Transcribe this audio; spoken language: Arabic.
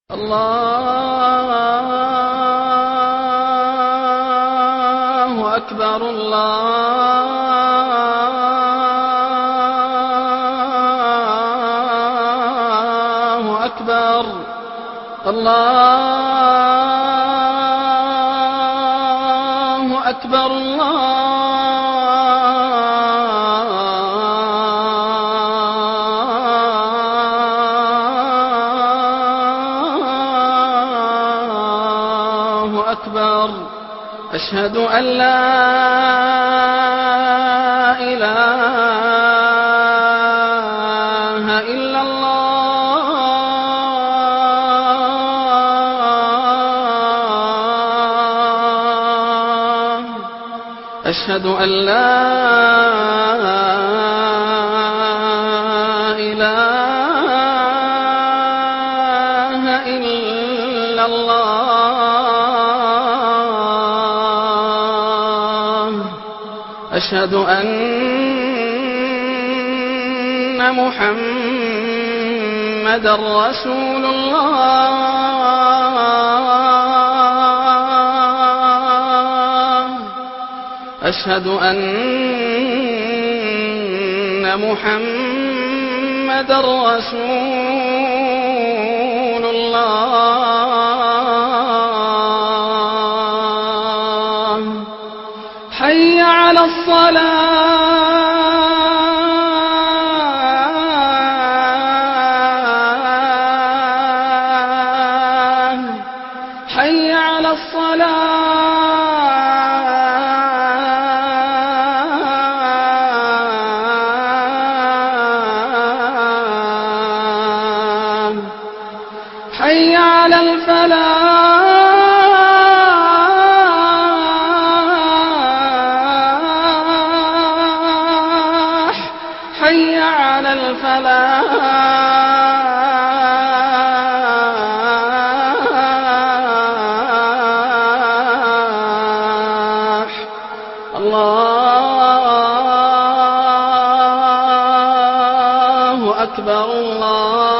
الله أكبر الله أكبر الله أكبر الله أكبر. أشهد أن لا إله إلا الله. أشهد أن لا إله إلا الله. أشهد أن محمدا رسول الله. أشهد أن محمدا رسول الله. حي على الصلاة. حي على الصلاة. حي على الفلاح. حي على الفلاح. الله أكبر الله